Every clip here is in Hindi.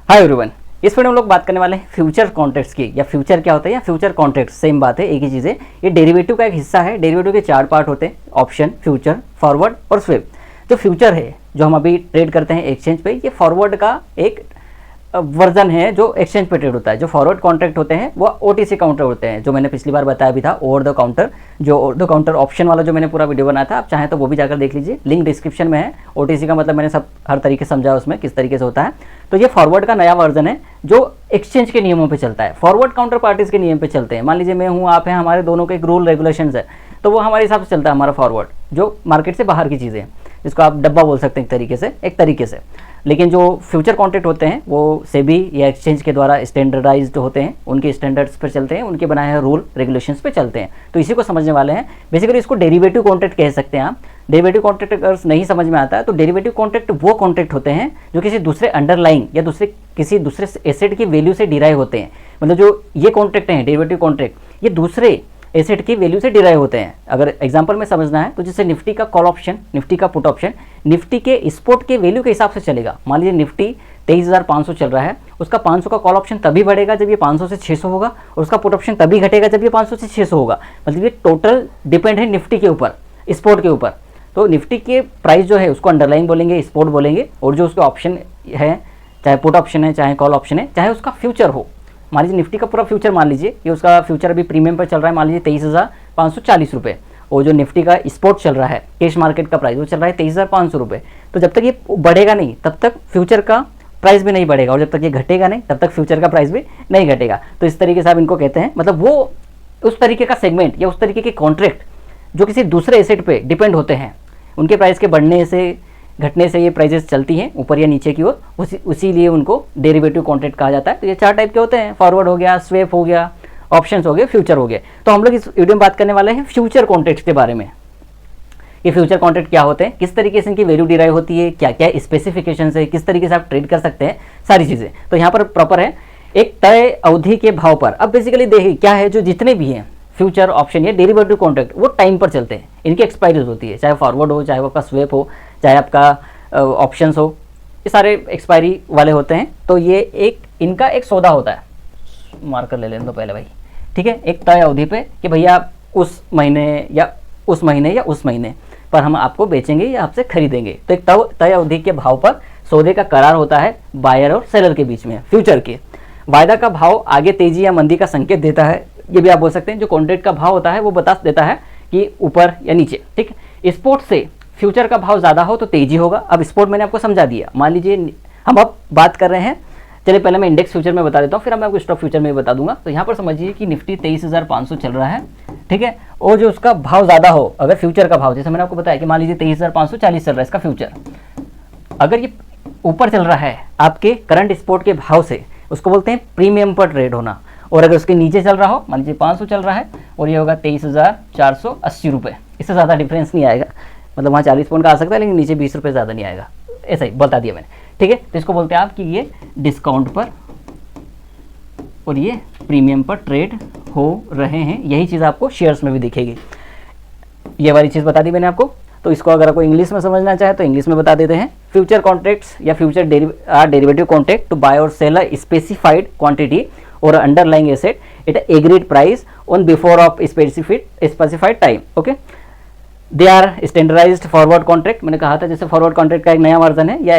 हाय एवरीवन, इस वीडियो में लोग बात करने वाले हैं फ्यूचर कॉन्ट्रैक्ट्स की। या फ्यूचर क्या होता है या फ्यूचर कॉन्ट्रैक्ट सेम बात है, एक ही चीज़ है। ये डेरिवेटिव का एक हिस्सा है। डेरिवेटिव के 4 पार्ट होते हैं, ऑप्शन, फ्यूचर, फॉरवर्ड और स्विप। जो फ्यूचर है जो हम अभी ट्रेड करते हैं एक्सचेंज पे, ये फॉरवर्ड का एक वर्जन है जो एक्सचेंज पे ट्रेड होता है। जो फॉरवर्ड कॉन्ट्रैक्ट होते हैं वो ओटीसी काउंटर होते हैं, जो मैंने पिछली बार बताया भी था, ओवर द काउंटर। जो ओवर द काउंटर ऑप्शन वाला जो मैंने पूरा वीडियो बनाया था, आप चाहें तो वो भी जाकर देख लीजिए, लिंक डिस्क्रिप्शन में है। ओटीसी का मतलब मैंने सब हर तरीके से समझा उसमें किस तरीके से होता है। तो ये फॉरवर्ड का नया वर्जन है जो एक्सचेंज के नियमों पे चलता है, फॉरवर्ड काउंटर पार्टीज के नियम पे चलते हैं। मान लीजिए मैं हूँ, आप हैं, हमारे दोनों के एक रूल रेगुलेशंस है, तो वो हमारे हिसाब से चलता है हमारा फॉरवर्ड, जो मार्केट से बाहर की चीज़ें हैं, जिसको आप डब्बा बोल सकते हैं एक तरीके से। लेकिन जो फ्यूचर कॉन्ट्रैक्ट होते हैं वो सेबी या एक्सचेंज के द्वारा स्टैंडर्डाइज्ड होते हैं, उनके स्टैंडर्ड्स पर चलते हैं, उनके बनाए हुए रूल रेगुलेशंस पे चलते हैं। तो इसी को समझने वाले हैं। बेसिकली इसको डेरिवेटिव कॉन्ट्रैक्ट कह सकते हैं आप। डेरिवेटिव कॉन्ट्रैक्ट अगर नहीं समझ में आता है तो डेरिवेटिव कॉन्ट्रैक्ट वो कॉन्ट्रैक्ट होते हैं जो किसी दूसरे अंडरलाइंग या किसी दूसरे एसेट की वैल्यू से डिराइव होते हैं। मतलब जो ये कॉन्ट्रैक्ट हैं डेरिवेटिव कॉन्ट्रैक्ट, ये दूसरे एसेट की वैल्यू से डिराइव होते हैं। अगर एग्जांपल में समझना है तो जैसे निफ्टी का कॉल ऑप्शन, निफ्टी का पुट ऑप्शन, निफ्टी के स्पॉट के वैल्यू के हिसाब से चलेगा। मान लीजिए निफ्टी 23,500 चल रहा है, उसका 500 का कॉल ऑप्शन तभी बढ़ेगा जब ये 500 से 600 होगा, और उसका पुट ऑप्शन तभी घटेगा जब ये 500 से 600 होगा। मतलब ये टोटल डिपेंड है निफ्टी के ऊपर, स्पॉट के ऊपर। तो निफ्टी के प्राइस जो है उसको अंडरलाइन बोलेंगे, स्पॉट बोलेंगे, और जो उसके ऑप्शन है, चाहे पुट ऑप्शन है, चाहे कॉल ऑप्शन है, चाहे उसका फ्यूचर हो। मान लीजिए निफ्टी का पूरा फ्यूचर, मान लीजिए कि उसका फ्यूचर अभी प्रीमियम पर चल रहा है, मान लीजिए 23,540 रुपये, और जो निफ्टी का स्पॉट चल रहा है, कैश मार्केट का प्राइस, वो चल रहा है 23,500 रुपये। तो जब तक ये बढ़ेगा नहीं तब तक फ्यूचर का प्राइस भी नहीं बढ़ेगा, और जब तक ये घटेगा नहीं तब तक फ्यूचर का प्राइस भी नहीं घटेगा। तो इस तरीके से आप इनको कहते हैं, मतलब वो उस तरीके का सेगमेंट या उस तरीके के कॉन्ट्रैक्ट जो किसी दूसरे एसेट पे डिपेंड होते हैं, उनके प्राइस के बढ़ने से घटने से ये प्राइजेस चलती हैं ऊपर या नीचे की ओर, उसी लिए उनको डेरिवेटिव कॉन्ट्रैक्ट कहा जाता है। तो ये 4 टाइप के होते हैं, फॉरवर्ड हो गया, स्वेप हो गया, ऑप्शंस हो गए, फ्यूचर हो गए। तो हम लोग इस वीडियो में बात करने वाले हैं फ्यूचर कॉन्ट्रैक्ट्स के बारे में। ये फ्यूचर कॉन्ट्रैक्ट क्या होते हैं, किस तरीके से इनकी वैल्यू डिराइव होती है, क्या क्या स्पेसिफिकेशन है, किस तरीके से आप ट्रेड कर सकते हैं, सारी चीज़ें। तो यहाँ पर प्रॉपर है एक तय अवधि के भाव पर। अब बेसिकली देखिए क्या है, जो जितने भी हैं फ्यूचर, ऑप्शन या डेरिवेटिव कॉन्ट्रैक्ट, वो टाइम पर चलते हैं, इनकी एक्सपायरीज होती है, चाहे फॉरवर्ड हो, चाहे आपका स्वेप हो, चाहे आपका ऑप्शंस हो, ये सारे एक्सपायरी वाले होते हैं। तो ये इनका एक सौदा होता है, मार्कर ले लेने दो पहले भाई, ठीक है। एक तय अवधि पे कि भैया उस महीने या उस महीने पर हम आपको बेचेंगे या आपसे खरीदेंगे। तो एक तय अवधि के भाव पर सौदे का करार होता है बायर और सेलर के बीच में। फ्यूचर के वायदा का भाव आगे तेजी या मंदी का संकेत देता है, ये भी आप बोल सकते हैं। जो कॉन्ट्रैक्ट का भाव होता है वो बता देता है कि ऊपर या नीचे, ठीक है। स्पॉट से फ्यूचर का भाव ज़्यादा हो तो तेजी होगा। अब स्पॉट मैंने आपको समझा दिया। मान लीजिए हम अब बात कर रहे हैं, चलिए पहले मैं इंडेक्स फ्यूचर में बता देता हूँ, फिर मैं आपको स्टॉक फ्यूचर में बता दूंगा। तो यहाँ पर समझिए कि निफ्टी 23,500 चल रहा है, ठीक है, और जो उसका भाव ज़्यादा हो, अगर फ्यूचर का भाव, जैसे मैंने आपको बताया कि मान लीजिए 23,540 चल रहा है इसका फ्यूचर, अगर ये ऊपर चल रहा है आपके करंट स्पॉट के भाव से, उसको बोलते हैं प्रीमियम पर ट्रेड होना। और अगर उसके नीचे चल रहा हो, मान लीजिए 500 चल रहा है और ये होगा 23,480 रुपये, इससे ज़्यादा डिफरेंस नहीं आएगा। मतलब वहाँ 40 पॉइंट का आ सकता है, लेकिन नीचे 20 रुपये ज़्यादा नहीं आएगा, ऐसा ही बता दिया मैंने, ठीक है। तो इसको बोलते हैं आप कि ये डिस्काउंट पर और ये प्रीमियम पर ट्रेड हो रहे हैं। यही चीज़ आपको शेयर्स में भी दिखेगी। ये वाली चीज़ बता दी मैंने आपको। तो इसको अगर आपको इंग्लिश में समझना चाहे तो इंग्लिश में बता देते हैं। फ्यूचर कॉन्ट्रैक्ट्स या future derivative contract to buy और सेल अ स्पेसिफाइड क्वांटिटी और underlying asset at agreed price on before of specified time, okay. They are standardised forward contract, मैंने कहा था जैसे फॉरवर्ड कॉन्ट्रैक्ट का एक नया वर्जन है, या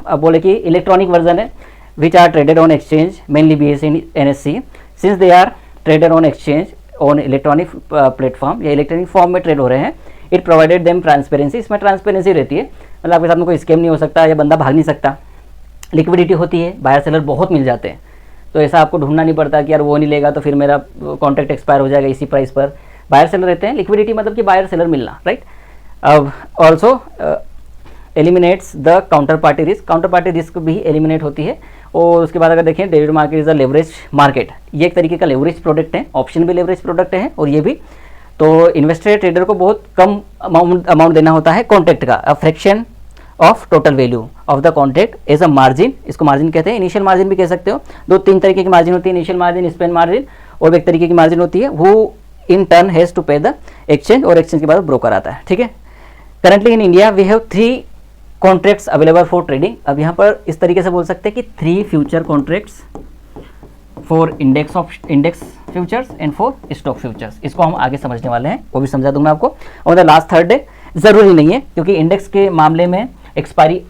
अब बोले कि इलेक्ट्रॉनिक वर्जन है, which are traded on exchange mainly BSE NSE। Since they are traded on exchange on electronic platform या इलेक्ट्रॉनिक फॉर्म में ट्रेड हो रहे हैं, इट प्रोवाइडेड देम ट्रांसपेरेंसी, इसमें ट्रांसपेरेंसी रहती है, मतलब आपके साथ में कोई स्कैम नहीं हो सकता या बंदा भाग नहीं सकता। लिक्विडिटी होती है, बायर सेलर बहुत मिल जाते हैं, तो ऐसा आपको ढूंढना नहीं पड़ता कि यार वो नहीं लेगा तो फिर मेरा कॉन्ट्रैक्ट एक्सपायर हो जाएगा इसी प्राइस पर। बायर सेलर रहते हैं, लिक्विडिटी मतलब कि बायर सेलर मिलना, राइट। अब also eliminates the counter party risk, counter party risk भी एलिमिनेट होती है। और उसके बाद अगर देखें, derivative market is a leverage market, ये एक तरीके का लेवरेज प्रोडक्ट है, ऑप्शन भी लेवरेज प्रोडक्ट है और ये भी। तो इन्वेस्टर ट्रेडर को बहुत कम अमाउंट देना होता है कॉन्ट्रैक्ट का, a fraction of total value of the contract as a margin, इसको मार्जिन कहते हैं। इनिशियल मार्जिन भी कह सकते हो। 2-3 तरीके की मार्जिन होती है, इनिशियल मार्जिन, स्पेन मार्जिन, और एक तरीके की मार्जिन होती है वो in turn has to pay the exchange, और एक्सचेंज के बाद ब्रोकर आता है, ठीक है। Currently in India we have 3 contracts available for trading. अब यहाँ पर इस तरीके से बोल सकते हैं कि 3 future contracts for index futures and for stock futures. इसको हम आगे समझने वाले हैं, वो भी समझा दूंगा आपको। और द लास्ट थर्सडे ज़रूरी नहीं है, क्योंकि इंडेक्स के मामले में एक्सपायरी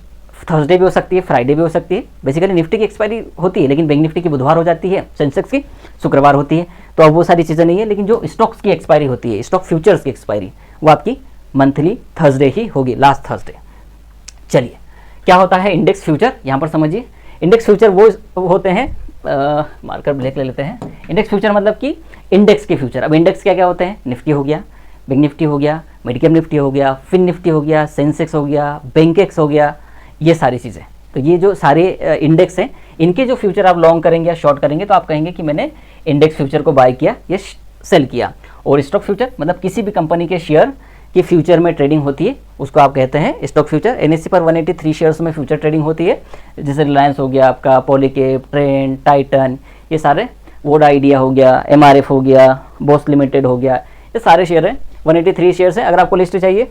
थर्सडे भी हो सकती है, फ्राइडे भी हो सकती है। बेसिकली निफ्टी की एक्सपायरी होती है, लेकिन बैंक निफ्टी की बुधवार हो जाती है, सेंसेक्स की शुक्रवार होती है। तो अब वो सारी चीज़ें नहीं है, लेकिन जो स्टॉक्स की एक्सपायरी होती है, स्टॉक फ्यूचर्स की एक्सपायरी, वो आपकी मंथली थर्सडे ही होगी, लास्ट थर्सडे। चलिए, क्या होता है इंडेक्स फ्यूचर, यहाँ पर समझिए। इंडेक्स फ्यूचर वो होते हैं, मार्कर ब्लैक ले लेते हैं। इंडेक्स फ्यूचर मतलब कि इंडेक्स के फ्यूचर। अब इंडेक्स क्या क्या होते हैं? निफ्टी हो गया, बैंक निफ्टी हो गया, मिडकैप निफ्टी हो गया, फिन निफ्टी हो गया, सेंसेक्स हो गया, बैंकेक्स हो गया, ये सारी चीज़ें। तो ये जो सारे इंडेक्स हैं, इनके जो फ्यूचर आप लॉन्ग करेंगे या शॉर्ट करेंगे तो आप कहेंगे कि मैंने इंडेक्स फ्यूचर को बाय किया या सेल किया। और स्टॉक फ्यूचर मतलब किसी भी कंपनी के शेयर की फ्यूचर में ट्रेडिंग होती है, उसको आप कहते हैं स्टॉक फ्यूचर। एनएससी पर 183 शेयर्स में फ्यूचर ट्रेडिंग होती है, जैसे रिलायंस हो गया आपका, पॉलीकेप, ट्रेंड, टाइटन, ये सारे, वोड आइडिया हो गया, एमआरएफ हो गया, बॉस लिमिटेड हो गया, ये सारे शेयर हैं। 183 शेयर्स हैं। अगर आपको लिस्ट चाहिए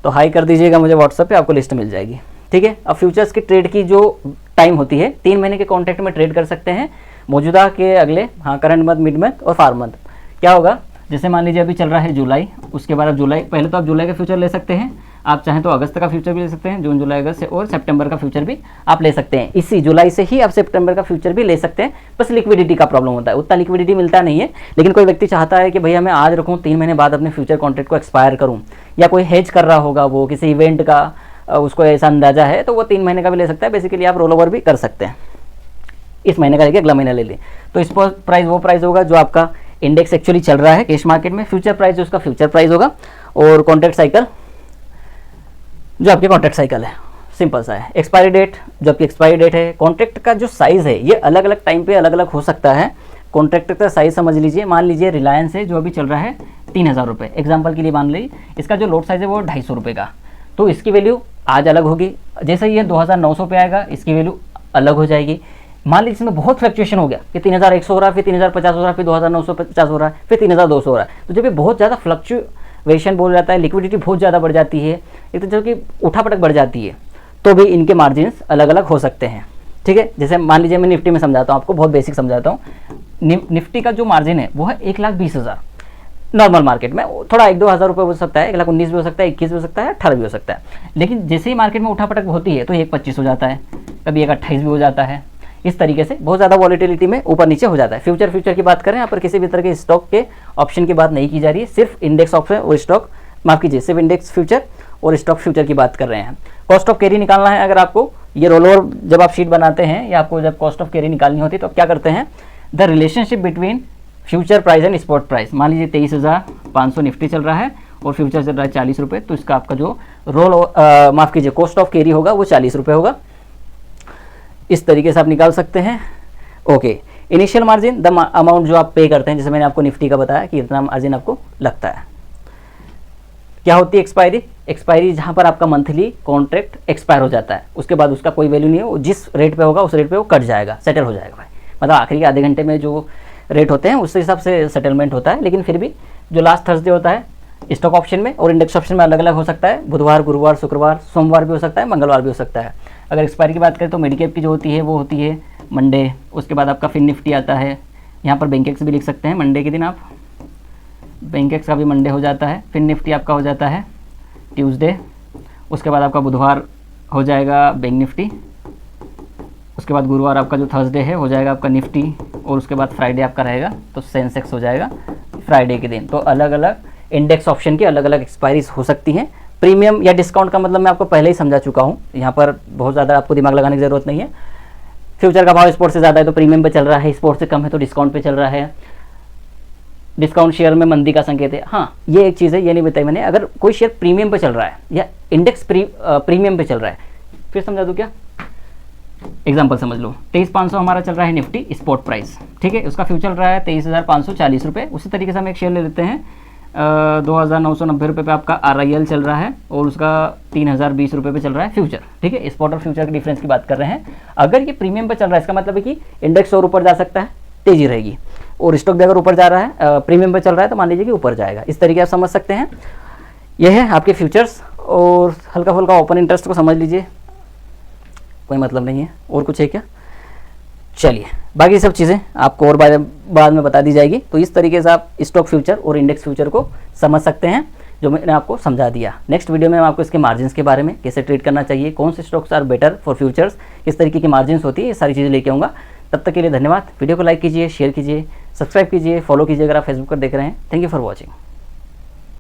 तो हाई कर दीजिएगा मुझे व्हाट्सएप पे, आपको लिस्ट मिल जाएगी। ठीक है। अब फ्यूचर्स की ट्रेड की जो टाइम होती है, 3 महीने के कॉन्ट्रैक्ट में ट्रेड कर सकते हैं, मौजूदा के अगले, हाँ, करंट मंथ, मिड मंथ और फार मंथ। क्या होगा, जैसे मान लीजिए अभी चल रहा है जुलाई, उसके बाद आप जुलाई, पहले तो आप जुलाई का फ्यूचर ले सकते हैं, आप चाहें तो अगस्त का फ्यूचर भी ले सकते हैं, जून जुलाई अगस्त से, और सितंबर का फ्यूचर भी आप ले सकते हैं। इसी जुलाई से ही आप सितंबर का फ्यूचर भी ले सकते हैं। बस लिक्विडिटी का प्रॉब्लम होता है, उतना लिक्विडिटी मिलता नहीं है। लेकिन कोई व्यक्ति चाहता है कि भैया मैं आज रखूँ, 3 महीने बाद अपने फ्यूचर कॉन्ट्रैक्ट को एक्सपायर करूँ, या कोई हेज कर रहा होगा, वो किसी इवेंट का उसको ऐसा अंदाजा है, तो वो 3 महीने का भी ले सकता है। बेसिकली आप रोल ओवर भी कर सकते हैं, इस महीने का लेके अगला महीना ले लें। तो स्पॉट प्राइस वो प्राइस होगा जो आपका इंडेक्स एक्चुअली चल रहा है कैश मार्केट में, फ्यूचर प्राइस जो उसका फ्यूचर प्राइस होगा, और कॉन्ट्रैक्ट साइकिल जो आपके कॉन्ट्रैक्ट साइकिल है, सिंपल सा है। एक्सपायरी डेट जो आपकी एक्सपायरी डेट है। कॉन्ट्रैक्ट का जो साइज़ है ये अलग अलग टाइम पे अलग अलग हो सकता है। कॉन्ट्रैक्ट का साइज़ समझ लीजिए, मान लीजिए रिलायंस है जो अभी चल रहा है 3000 रुपये, एग्जाम्पल के लिए मान लीजिए, इसका जो लोड साइज़ है वो 250 रुपये का, तो इसकी वैल्यू आज अलग होगी। जैसे ये 2900 पे आएगा, इसकी वैल्यू अलग हो जाएगी। मान लीजिए इसमें बहुत फ्लक्चुएशन हो गया कि 3100 हो रहा है, फिर 3050 हो रहा है, फिर 2950 हो रहा है, फिर 3200 हो रहा है। तो जब ये बहुत ज़्यादा फ्लक्चुएशन बोल जाता है, लिक्विडिटी बहुत ज़्यादा बढ़ जाती है, एक तो जो कि उठापटक बढ़ जाती है, तो भी इनके मार्जिन्स अलग अलग हो सकते हैं। ठीक है। जैसे मान लीजिए मैं निफ्टी में समझाता हूँ आपको, बहुत बेसिक समझाता हूँ। निफ्टी का जो मार्जिन है वो है 1,20,000 नॉर्मल मार्केट में, थोड़ा 1-2 हज़ार रुपये हो सकता है, 1,19,000 भी हो सकता है, 21 भी हो सकता है, 18 भी हो सकता है। लेकिन जैसे ही मार्केट में उठापटक होती है तो 1,25 हो जाता है, कभी 1,28 भी हो जाता है। इस तरीके से बहुत ज़्यादा वॉलिटिलिटी में ऊपर नीचे हो जाता है। फ्यूचर की बात करें, यहाँ पर किसी भी तरह के स्टॉक के ऑप्शन की बात नहीं की जा रही है, सिर्फ इंडेक्स ऑप्शन और स्टॉक, माफ कीजिए, सिर्फ इंडेक्स फ्यूचर और स्टॉक फ्यूचर की बात कर रहे हैं। कॉस्ट ऑफ कैरी निकालना है अगर आपको, ये रोल ओवर जब आप शीट बनाते हैं या आपको जब कॉस्ट ऑफ कैरी निकालनी होती है तो आप क्या करते हैं, the relationship between future price and spot price. मान लीजिए 23,500 निफ्टी चल रहा है और फ्यूचर चल रहा है 40 रुपये, तो इसका आपका जो माफ कीजिए कॉस्ट ऑफ कैरी होगा वो 40 रुपये होगा। इस तरीके से आप निकाल सकते हैं। Okay, initial margin the amount जो आप पे करते हैं, जैसे मैंने आपको निफ्टी का बताया कि इतना मार्जिन आपको लगता है। क्या होती है एक्सपायरी? एक्सपायरी जहाँ पर आपका मंथली कॉन्ट्रैक्ट एक्सपायर हो जाता है, उसके बाद उसका कोई वैल्यू नहीं है, वो जिस रेट पे होगा उस रेट पे वो कट जाएगा, सेटल हो जाएगा भाई। मतलब आखिरी के आधे घंटे में जो रेट होते हैं उस हिसाब से सेटलमेंट होता है। लेकिन फिर भी जो लास्ट थर्सडे होता है स्टॉक ऑप्शन में और इंडेक्स ऑप्शन में अलग अलग हो सकता है, बुधवार, गुरुवार, शुक्रवार, सोमवार भी हो सकता है, मंगलवार भी हो सकता है। अगर एक्सपायरी की बात करें तो मिडकैप की जो होती है वो होती है मंडे, उसके बाद आपका फिन निफ्टी आता है, यहाँ पर बैंकेक्स भी लिख सकते हैं मंडे के दिन आप, बैंकेक्स का भी मंडे हो जाता है, फिन निफ्टी आपका हो जाता है ट्यूसडे, उसके बाद आपका बुधवार हो जाएगा बैंक निफ्टी, उसके बाद गुरुवार आपका जो थर्सडे है हो जाएगा आपका निफ्टी, और उसके बाद फ्राइडे आपका रहेगा तो सेंसेक्स हो जाएगा फ्राइडे के दिन। तो अलग अलग इंडेक्स ऑप्शन की अलग अलग एक्सपायरीज हो सकती हैं। प्रीमियम या डिस्काउंट का मतलब मैं आपको पहले ही समझा चुका हूँ, यहाँ पर बहुत ज़्यादा आपको दिमाग लगाने की ज़रूरत नहीं है। फ्यूचर का भाव स्पोर्ट से ज़्यादा है तो प्रीमियम पे चल रहा है, स्पोर्ट से कम है तो डिस्काउंट पे चल रहा है। डिस्काउंट शेयर में मंदी का संकेत है। हाँ, ये एक चीज़ है, ये नहीं बताई मैंने, अगर कोई शेयर प्रीमियम पे चल रहा है या इंडेक्स प्रीमियम पे चल रहा है, फिर समझा दूँ क्या, एग्जाम्पल समझ लो, 23,500 हमारा चल रहा है निफ्टी स्पॉट प्राइस, ठीक है, उसका फ्यूचर रहा है 23,540 रुपये। उसी तरीके से हम एक शेयर ले लेते हैं 2,990 रुपये पे आपका RIL चल रहा है और उसका 3,020 रुपये पे चल रहा है फ्यूचर, ठीक है। स्पॉट और फ्यूचर के डिफरेंस की बात कर रहे हैं। अगर ये प्रीमियम पे चल रहा है इसका मतलब है कि इंडेक्स और ऊपर जा सकता है, तेजी रहेगी, और स्टॉक भी अगर ऊपर जा रहा है, प्रीमियम पे चल रहा है तो मान लीजिए कि ऊपर जाएगा। इस तरीके आप समझ सकते हैं। यह है आपके फ्यूचर्स, और हल्का फुल्का ओपन इंटरेस्ट को समझ लीजिए। कोई मतलब नहीं है। और कुछ है क्या? चलिए, बाकी सब चीज़ें आपको और बाद में बता दी जाएगी। तो इस तरीके से आप स्टॉक फ्यूचर और इंडेक्स फ्यूचर को समझ सकते हैं, जो मैंने आपको समझा दिया। नेक्स्ट वीडियो में मैं आपको इसके मार्जिन्स के बारे में, कैसे ट्रेड करना चाहिए, कौन से stocks are better for futures, किस तरीके की मार्जिन्स होती है, ये सारी चीज़ें लेके आऊँगा। तब तक के लिए धन्यवाद। वीडियो को लाइक कीजिए, शेयर कीजिए, सब्सक्राइब कीजिए, फॉलो कीजिए अगर आप फेसबुक पर देख रहे हैं। Thank you for watching.